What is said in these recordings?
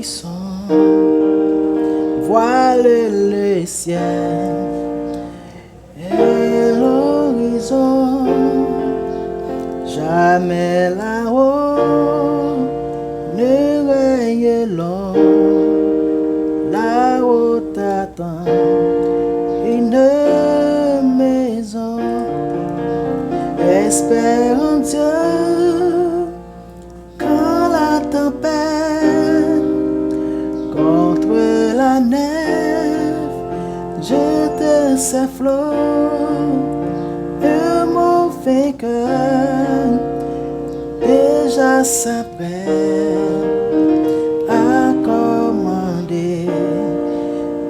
nuisson, voile le ciel et l'horizon. Jamais là-haut ne règne l'ombre, là-haut t'attend une maison. Espère en Dieu quand la tempête contre la nef jette ses flots. Un mauvais cœur déjà s'apprête à commander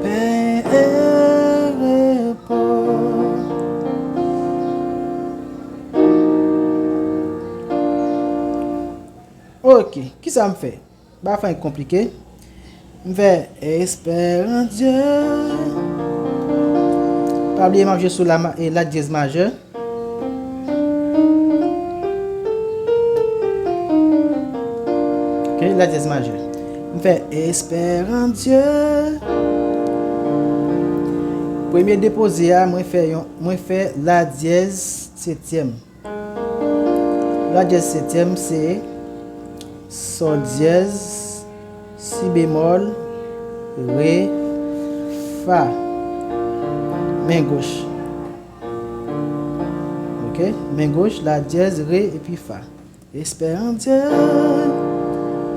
paix et repos. Ok, qui ça me fait? Bah, fin compliqué. Me fait espère en Dieu. Pas oublier manger sur la dièse majeure. Ok, la dièse majeure. Me fait espère en Dieu. Premier déposé à moi fait la dièse septième. La dièse septième c'est sol dièse, si bémol, ré, fa. Main gauche. Ok, main gauche, la dièse, ré et puis fa. Espère en Dieu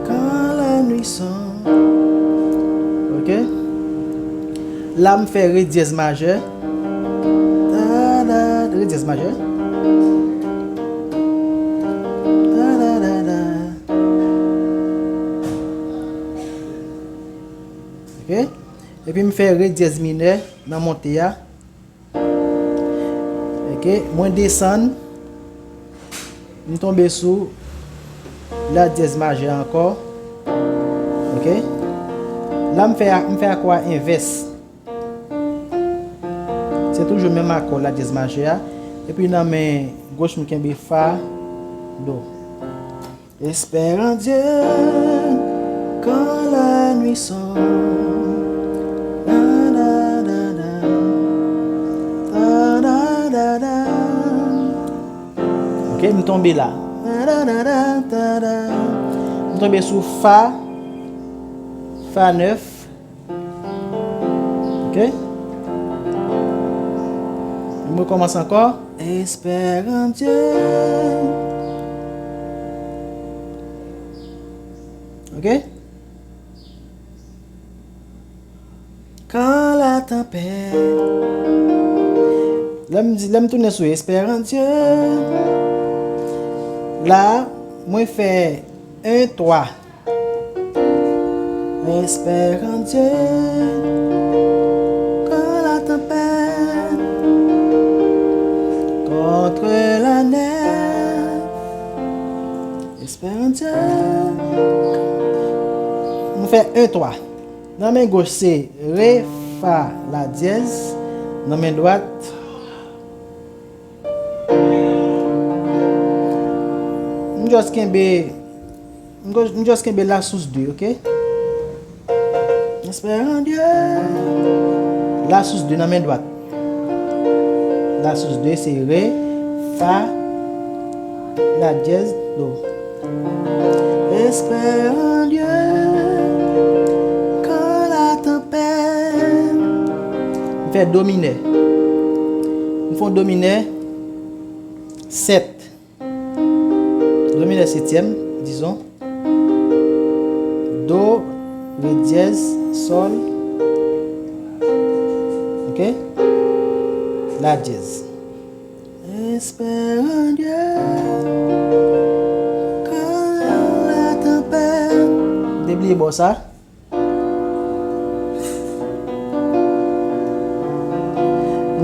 quand la nuit sombre. Ok, là me fait ré dièse majeur. Ré dièse majeur. Ok, et puis me fait ré dièse mineur dans montée. Ok, moi descendre, je tombe sous la dièse majeure encore. Ok, là me fait quoi inverse. C'est toujours même accord la dièse majeure. Et puis dans main gauche je me fa do. Espère en Dieu quand la nuit sombre. Ok, je tombe là. Je tombe sous Fa. Fa 9. Ok. Je commence encore. Espère en Dieu. Ok. Quand la tempête. Là, je tourne sur espère en Dieu. Là, moi fais 1, 3. Espère en Dieu. Quand la tempête contre la neige. Espère en Dieu. On fait 1, 3. Dans la main gauche, c'est Ré, Fa, la dièse. Dans la main droite, je just kembe la sous 2, ok? Espère en Dieu. La sous 2 dans la main droite. La sous 2, c'est Ré, Fa, la dièse, Do. Espère en Dieu. Faire dominer. Nous faisons dominer 7. Dominer 7e, disons. Do, Ré dièse, Sol. Ok? La dièse. Espère en Dieu. Quand la tempête. Débliez bon ça.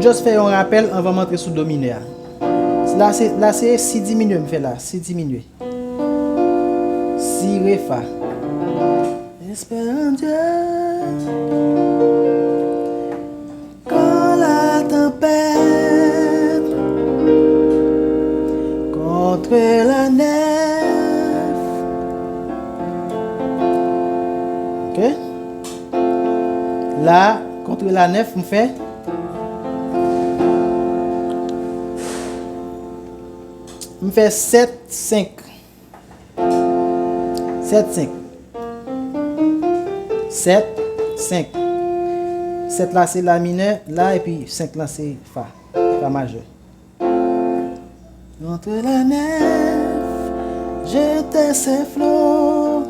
Juste faire un rappel, on va monter sous dominé. Là c'est si diminué, me fait là, si diminué. Si ré fa. Espère en Dieu. Quand la tempête contre la nef OK? Là, contre la 9, on fait on fait 7 5. 7 5. 7 5. 7 là c'est la mineur, là et puis 5 là c'est fa majeur. Entre la nef, j'étais ces flots.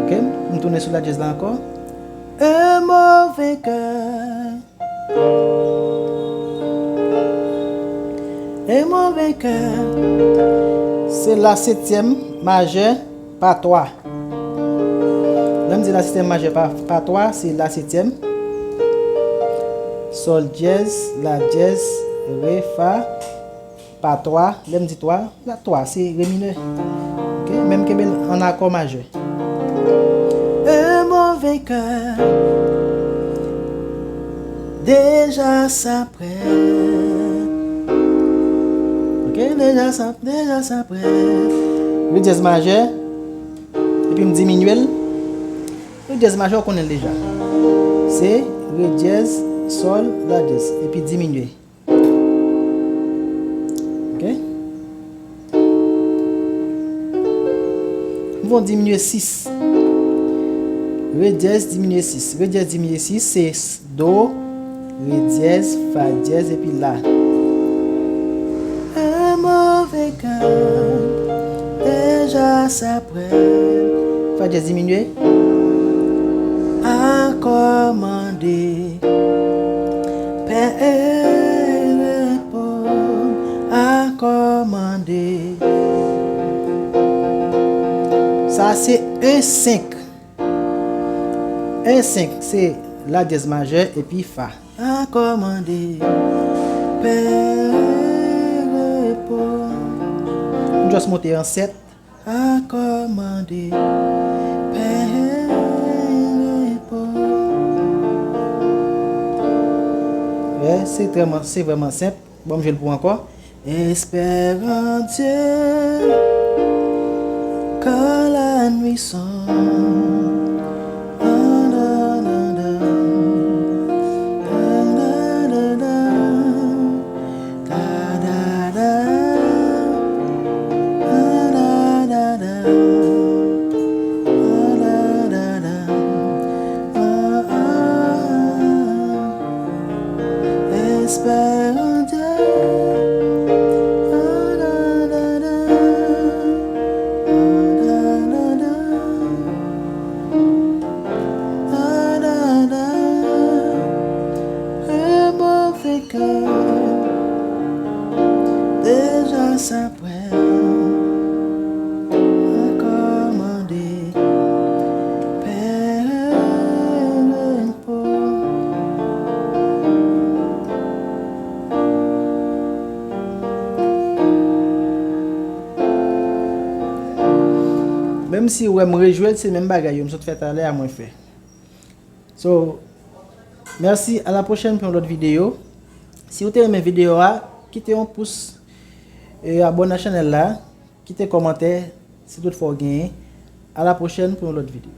OK, on tourne sur la dièse là encore. Un mauvais cœur. Un mauvais cœur. C'est la 7e majeure par 3. Là, me dit la 7e majeure par 3, c'est la 7e. Sol dièse, la dièse, ré, fa, par 3. Là, me dit 3, la 3, c'est ré mineur. OK, même que en accord majeur. Un mauvais cœur, déjà ça prête. Ok, déjà ça prête. Le dièse majeur, et puis me diminue. Le dièse majeur, on connaît déjà. C'est ré dièse, sol, la dièse, et puis diminuer. Ok. Nous allons diminuer 6. Ré dièse diminué 6. Ré dièse diminué 6, c'est Do, Ré dièse, Fa dièse et puis La. Un mauvais cœur, déjà s'apprête. Fa dièse diminué. À commander. Père répond. À commander. Ça c'est un 5. 1 5 c'est la dièse majeure et puis fa. À commander. Père répond. On doit se monter en 7. À commander. Père répond. Ouais, c'est vraiment simple. Bon, je le prends encore. Espère en Dieu quand la nuit sombre. Espère en Dieu. Un mauvais cœur, déjà s'apprête à commander. Père répond. Même si ouais me réjouir c'est même bagaille me fait aller à moins faire. So merci, à la prochaine pour une autre vidéo. Si vous avez aimé la vidéo, quittez un pouce et abonnez à la chaîne là, quittez un commentaire si toutefois gagné. À la prochaine pour une autre vidéo.